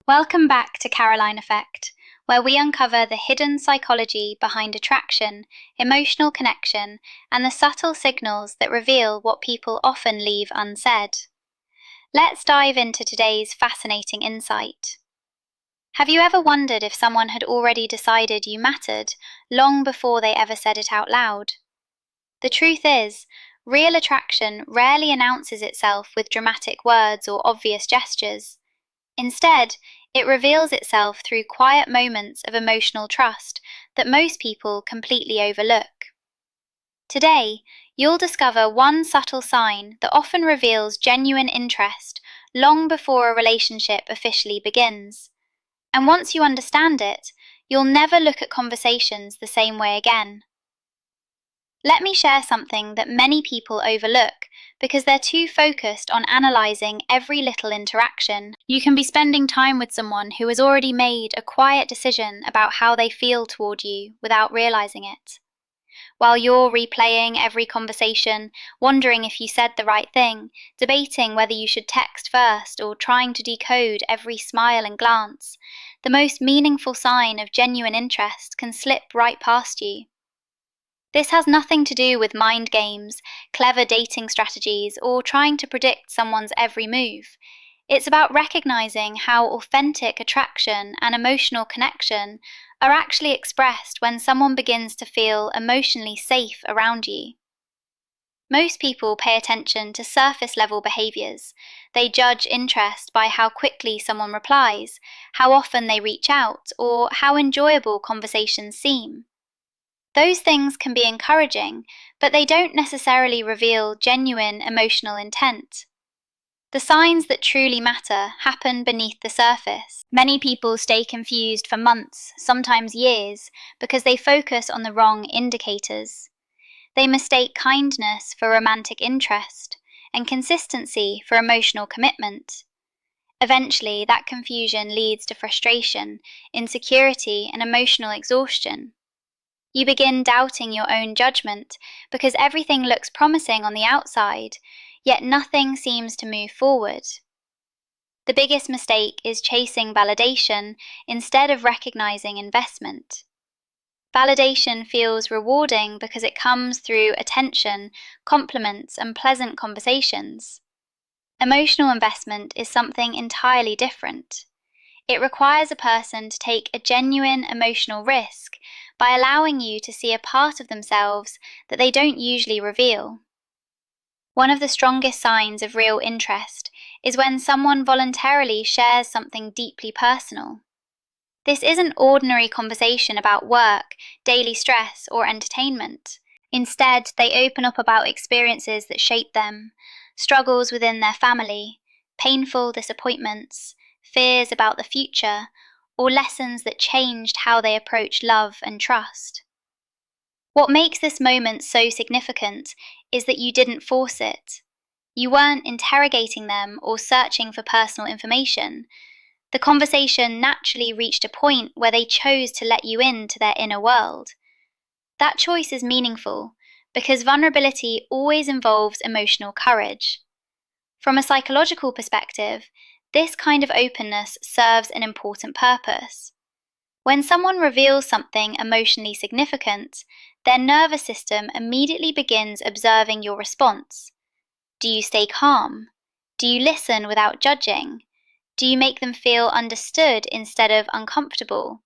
Welcome back to Caroline Effect, where we uncover the hidden psychology behind attraction, emotional connection, and the subtle signals that reveal what people often leave unsaid. Let's dive into today's fascinating insight. Have you ever wondered if someone had already decided you mattered long before they ever said it out loud? The truth is, real attraction rarely announces itself with dramatic words or obvious gestures. Instead, it reveals itself through quiet moments of emotional trust that most people completely overlook. Today, you'll discover one subtle sign that often reveals genuine interest long before a relationship officially begins. And once you understand it, you'll never look at conversations the same way again. Let me share something that many people overlook because they're too focused on analyzing every little interaction. You can be spending time with someone who has already made a quiet decision about how they feel toward you without realizing it. While you're replaying every conversation, wondering if you said the right thing, debating whether you should text first, or trying to decode every smile and glance, the most meaningful sign of genuine interest can slip right past you. This has nothing to do with mind games, clever dating strategies, or trying to predict someone's every move. It's about recognizing how authentic attraction and emotional connection are actually expressed when someone begins to feel emotionally safe around you. Most people pay attention to surface level behaviors. They judge interest by how quickly someone replies, how often they reach out, or how enjoyable conversations seem. Those things can be encouraging, but they don't necessarily reveal genuine emotional intent. The signs that truly matter happen beneath the surface. Many people stay confused for months, sometimes years, because they focus on the wrong indicators. They mistake kindness for romantic interest, and consistency for emotional commitment. Eventually, that confusion leads to frustration, insecurity, and emotional exhaustion. You begin doubting your own judgment because everything looks promising on the outside, yet nothing seems to move forward. The biggest mistake is chasing validation instead of recognizing investment. Validation feels rewarding because it comes through attention, compliments, and pleasant conversations. Emotional investment is something entirely different. It requires a person to take a genuine emotional risk by allowing you to see a part of themselves that they don't usually reveal. One of the strongest signs of real interest is when someone voluntarily shares something deeply personal. This isn't ordinary conversation about work, daily stress, or entertainment. Instead, they open up about experiences that shape them, struggles within their family, painful disappointments, fears about the future, or lessons that changed how they approach love and trust. What makes this moment so significant is that you didn't force it. You weren't interrogating them or searching for personal information. The conversation naturally reached a point where they chose to let you into their inner world. That choice is meaningful because vulnerability always involves emotional courage. From a psychological perspective, this kind of openness serves an important purpose. When someone reveals something emotionally significant, their nervous system immediately begins observing your response. Do you stay calm? Do you listen without judging? Do you make them feel understood instead of uncomfortable?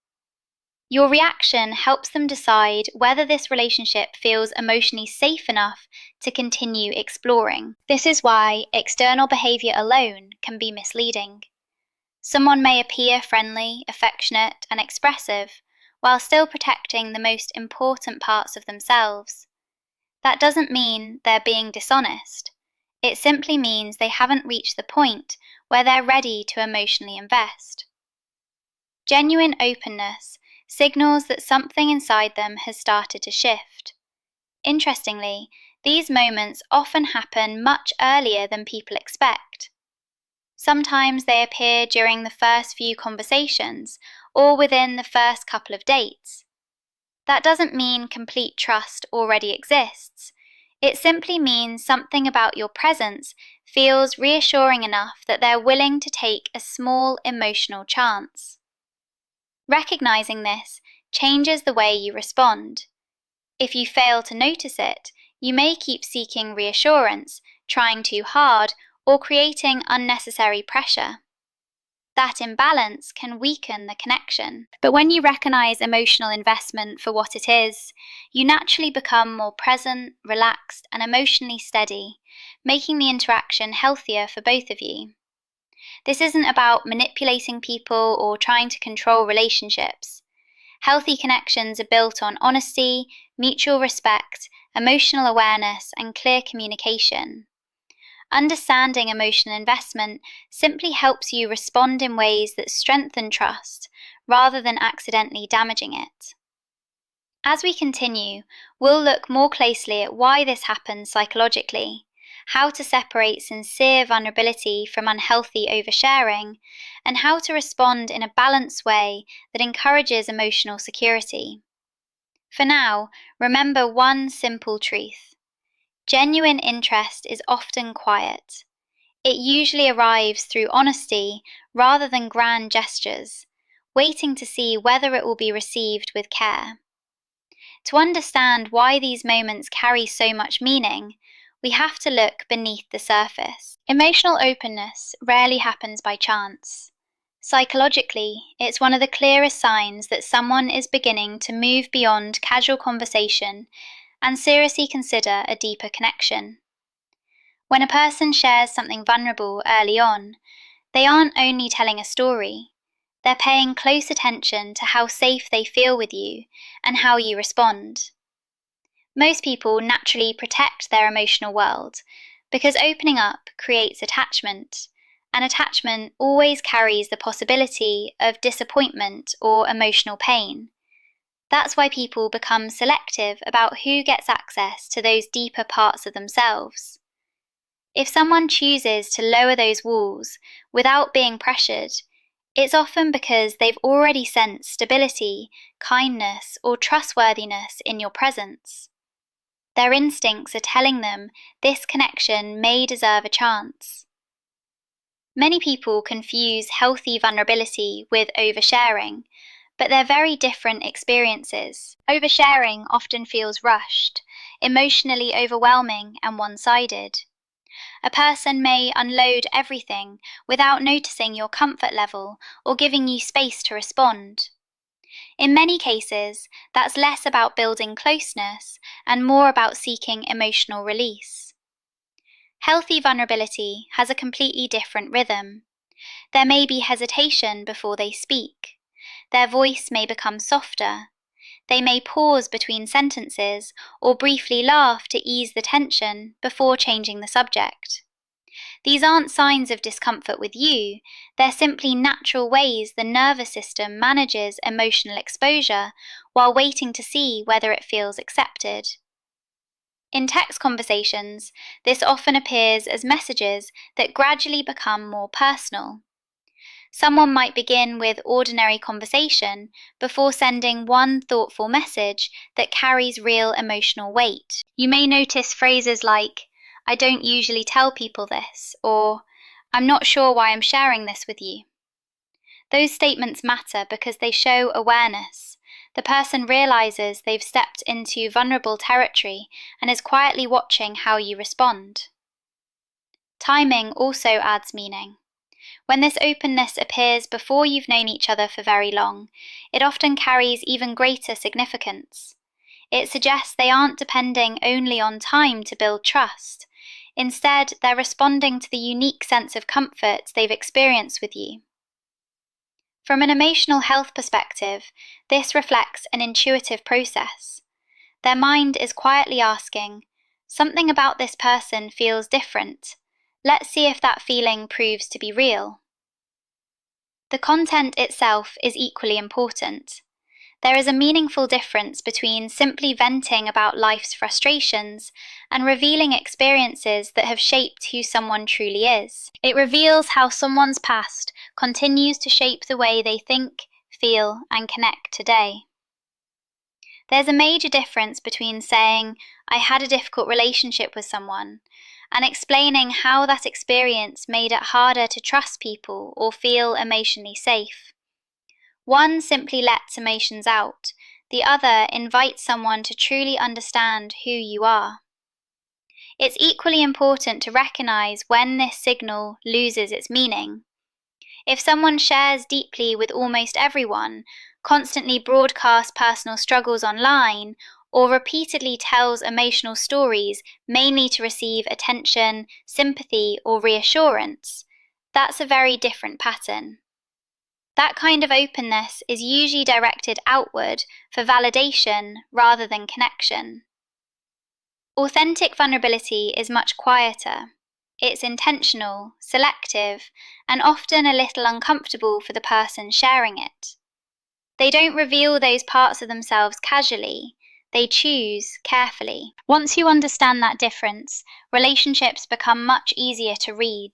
Your reaction helps them decide whether this relationship feels emotionally safe enough to continue exploring. This is why external behavior alone can be misleading. Someone may appear friendly, affectionate, and expressive, while still protecting the most important parts of themselves. That doesn't mean they're being dishonest. It simply means they haven't reached the point where they're ready to emotionally invest. Genuine openness signals that something inside them has started to shift. Interestingly, these moments often happen much earlier than people expect. Sometimes they appear during the first few conversations or within the first couple of dates. That doesn't mean complete trust already exists. It simply means something about your presence feels reassuring enough that they're willing to take a small emotional chance. Recognizing this changes the way you respond. If you fail to notice it, you may keep seeking reassurance, trying too hard, or creating unnecessary pressure. That imbalance can weaken the connection. But when you recognize emotional investment for what it is, you naturally become more present, relaxed, and emotionally steady, making the interaction healthier for both of you. This isn't about manipulating people or trying to control relationships. Healthy connections are built on honesty, mutual respect, emotional awareness, and clear communication. Understanding emotional investment simply helps you respond in ways that strengthen trust, rather than accidentally damaging it. As we continue, we'll look more closely at why this happens psychologically, how to separate sincere vulnerability from unhealthy oversharing, and how to respond in a balanced way that encourages emotional security. For now, remember one simple truth. Genuine interest is often quiet. It usually arrives through honesty rather than grand gestures, waiting to see whether it will be received with care. To understand why these moments carry so much meaning, we have to look beneath the surface. Emotional openness rarely happens by chance. Psychologically, it's one of the clearest signs that someone is beginning to move beyond casual conversation and seriously consider a deeper connection. When a person shares something vulnerable early on, they aren't only telling a story, they're paying close attention to how safe they feel with you and how you respond. Most people naturally protect their emotional world because opening up creates attachment, and attachment always carries the possibility of disappointment or emotional pain. That's why people become selective about who gets access to those deeper parts of themselves. If someone chooses to lower those walls without being pressured, it's often because they've already sensed stability, kindness, or trustworthiness in your presence. Their instincts are telling them this connection may deserve a chance. Many people confuse healthy vulnerability with oversharing, but they're very different experiences. Oversharing often feels rushed, emotionally overwhelming, and one-sided. A person may unload everything without noticing your comfort level or giving you space to respond. In many cases, that's less about building closeness and more about seeking emotional release. Healthy vulnerability has a completely different rhythm. There may be hesitation before they speak. Their voice may become softer. They may pause between sentences or briefly laugh to ease the tension before changing the subject. These aren't signs of discomfort with you, they're simply natural ways the nervous system manages emotional exposure while waiting to see whether it feels accepted. In text conversations, this often appears as messages that gradually become more personal. Someone might begin with ordinary conversation before sending one thoughtful message that carries real emotional weight. You may notice phrases like, "I don't usually tell people this," or "I'm not sure why I'm sharing this with you." Those statements matter because they show awareness. The person realizes they've stepped into vulnerable territory and is quietly watching how you respond. Timing also adds meaning. When this openness appears before you've known each other for very long, it often carries even greater significance. It suggests they aren't depending only on time to build trust. Instead, they're responding to the unique sense of comfort they've experienced with you. From an emotional health perspective, this reflects an intuitive process. Their mind is quietly asking, "Something about this person feels different. Let's see if that feeling proves to be real." The content itself is equally important. There is a meaningful difference between simply venting about life's frustrations and revealing experiences that have shaped who someone truly is. It reveals how someone's past continues to shape the way they think, feel, and connect today. There's a major difference between saying, "I had a difficult relationship with someone," and explaining how that experience made it harder to trust people or feel emotionally safe. One simply lets emotions out, the other invites someone to truly understand who you are. It's equally important to recognize when this signal loses its meaning. If someone shares deeply with almost everyone, constantly broadcasts personal struggles online, or repeatedly tells emotional stories mainly to receive attention, sympathy, or reassurance, that's a very different pattern. That kind of openness is usually directed outward for validation rather than connection. Authentic vulnerability is much quieter. It's intentional, selective, and often a little uncomfortable for the person sharing it. They don't reveal those parts of themselves casually, they choose carefully. Once you understand that difference, relationships become much easier to read.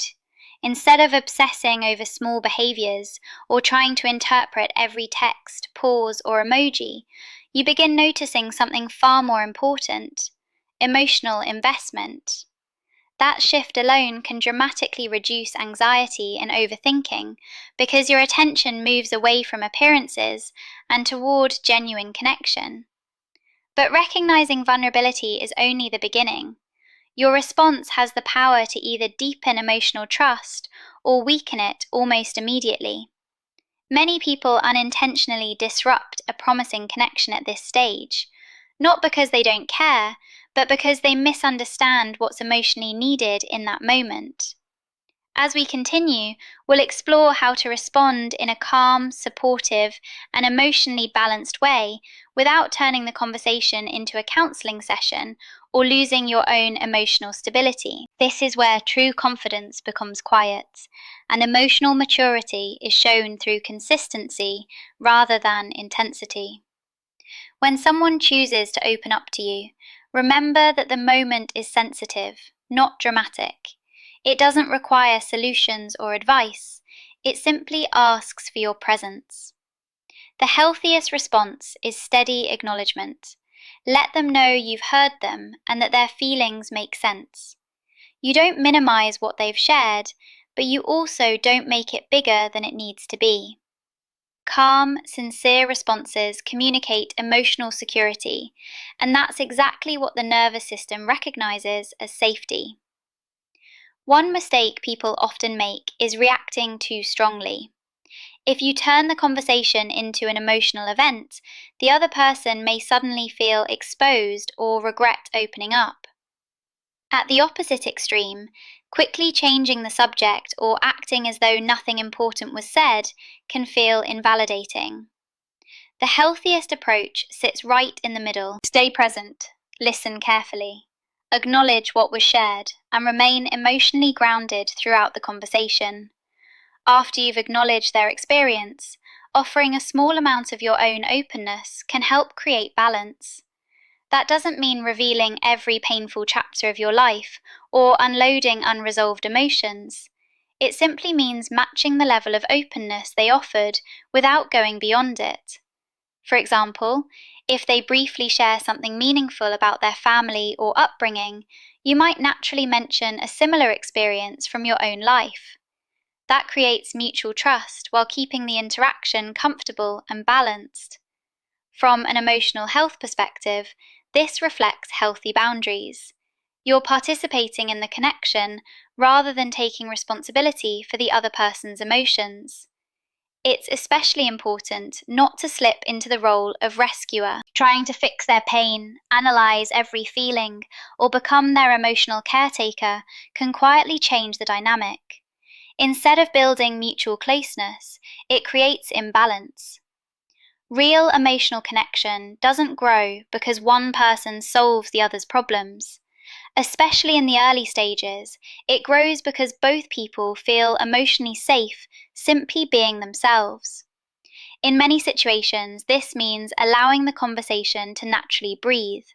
Instead of obsessing over small behaviors or trying to interpret every text, pause, or emoji, you begin noticing something far more important: emotional investment. That shift alone can dramatically reduce anxiety and overthinking because your attention moves away from appearances and toward genuine connection. But recognizing vulnerability is only the beginning. Your response has the power to either deepen emotional trust or weaken it almost immediately. Many people unintentionally disrupt a promising connection at this stage, not because they don't care, but because they misunderstand what's emotionally needed in that moment. As we continue, we'll explore how to respond in a calm, supportive, and emotionally balanced way without turning the conversation into a counseling session or losing your own emotional stability. This is where true confidence becomes quiet, and emotional maturity is shown through consistency rather than intensity. When someone chooses to open up to you, remember that the moment is sensitive, not dramatic. It doesn't require solutions or advice, it simply asks for your presence. The healthiest response is steady acknowledgement. Let them know you've heard them and that their feelings make sense. You don't minimize what they've shared, but you also don't make it bigger than it needs to be. Calm, sincere responses communicate emotional security, and that's exactly what the nervous system recognizes as safety. One mistake people often make is reacting too strongly. If you turn the conversation into an emotional event, the other person may suddenly feel exposed or regret opening up. At the opposite extreme, quickly changing the subject or acting as though nothing important was said can feel invalidating. The healthiest approach sits right in the middle. Stay present, listen carefully, acknowledge what was shared, and remain emotionally grounded throughout the conversation. After you've acknowledged their experience, offering a small amount of your own openness can help create balance. That doesn't mean revealing every painful chapter of your life or unloading unresolved emotions. It simply means matching the level of openness they offered without going beyond it. For example, if they briefly share something meaningful about their family or upbringing, you might naturally mention a similar experience from your own life. That creates mutual trust while keeping the interaction comfortable and balanced. From an emotional health perspective, this reflects healthy boundaries. You're participating in the connection rather than taking responsibility for the other person's emotions. It's especially important not to slip into the role of rescuer, trying to fix their pain, analyze every feeling, or become their emotional caretaker can quietly change the dynamic. Instead of building mutual closeness, it creates imbalance. Real emotional connection doesn't grow because one person solves the other's problems. Especially in the early stages, it grows because both people feel emotionally safe simply being themselves. In many situations, this means allowing the conversation to naturally breathe.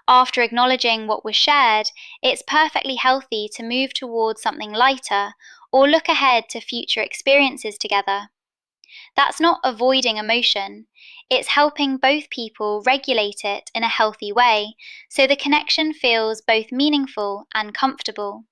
After acknowledging what was shared, it's perfectly healthy to move towards something lighter or look ahead to future experiences together. That's not avoiding emotion, it's helping both people regulate it in a healthy way so the connection feels both meaningful and comfortable.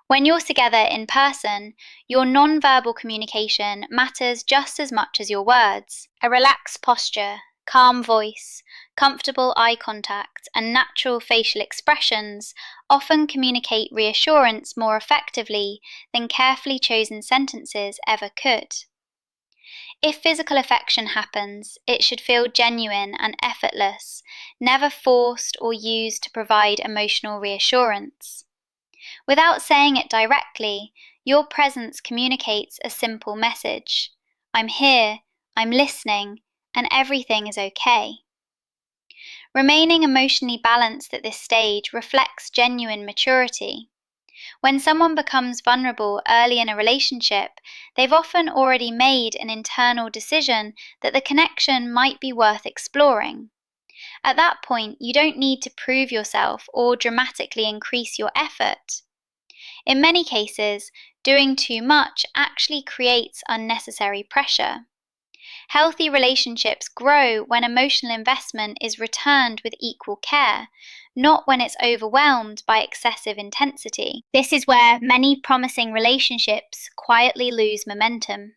When you're together in person, your non-verbal communication matters just as much as your words. A relaxed posture, calm voice, comfortable eye contact, and natural facial expressions often communicate reassurance more effectively than carefully chosen sentences ever could. If physical affection happens, it should feel genuine and effortless, never forced or used to provide emotional reassurance. Without saying it directly, your presence communicates a simple message: I'm here, I'm listening, and everything is okay. Remaining emotionally balanced at this stage reflects genuine maturity. When someone becomes vulnerable early in a relationship, they've often already made an internal decision that the connection might be worth exploring. At that point, you don't need to prove yourself or dramatically increase your effort. In many cases, doing too much actually creates unnecessary pressure. Healthy relationships grow when emotional investment is returned with equal care, not when it's overwhelmed by excessive intensity. This is where many promising relationships quietly lose momentum.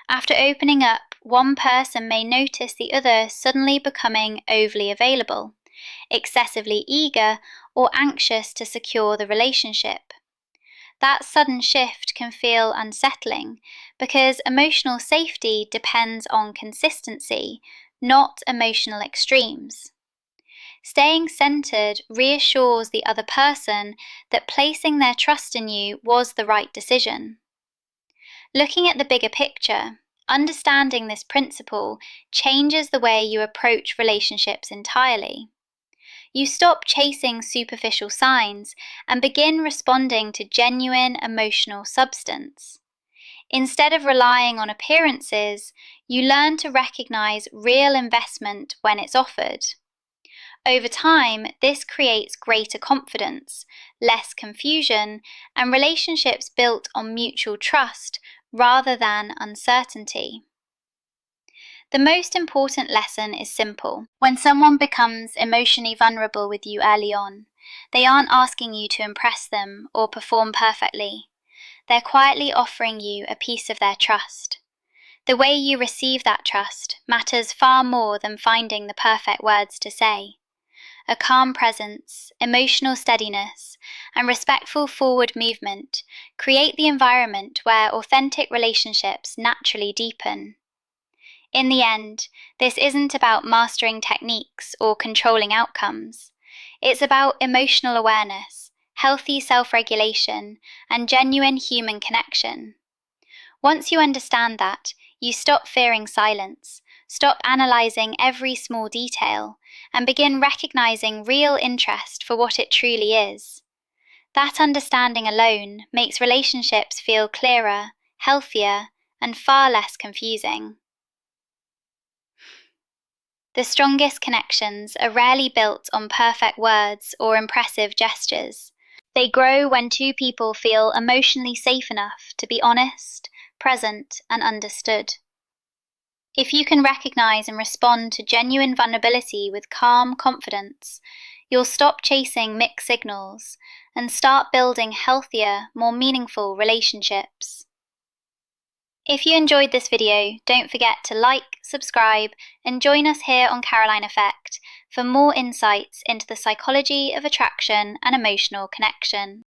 After opening up, one person may notice the other suddenly becoming overly available, excessively eager, or anxious to secure the relationship. That sudden shift can feel unsettling because emotional safety depends on consistency, not emotional extremes. Staying centered reassures the other person that placing their trust in you was the right decision. Looking at the bigger picture, understanding this principle changes the way you approach relationships entirely. You stop chasing superficial signs and begin responding to genuine emotional substance. Instead of relying on appearances, you learn to recognize real investment when it's offered. Over time, this creates greater confidence, less confusion, and relationships built on mutual trust rather than uncertainty. The most important lesson is simple. When someone becomes emotionally vulnerable with you early on, they aren't asking you to impress them or perform perfectly. They're quietly offering you a piece of their trust. The way you receive that trust matters far more than finding the perfect words to say. A calm presence, emotional steadiness, and respectful forward movement create the environment where authentic relationships naturally deepen. In the end, this isn't about mastering techniques or controlling outcomes. It's about emotional awareness, healthy self-regulation, and genuine human connection. Once you understand that, you stop fearing silence, stop analyzing every small detail, and begin recognizing real interest for what it truly is. That understanding alone makes relationships feel clearer, healthier, and far less confusing. The strongest connections are rarely built on perfect words or impressive gestures. They grow when two people feel emotionally safe enough to be honest, present, and understood. If you can recognize and respond to genuine vulnerability with calm confidence, you'll stop chasing mixed signals and start building healthier, more meaningful relationships. If you enjoyed this video, don't forget to like, subscribe, and join us here on Caroline Effect for more insights into the psychology of attraction and emotional connection.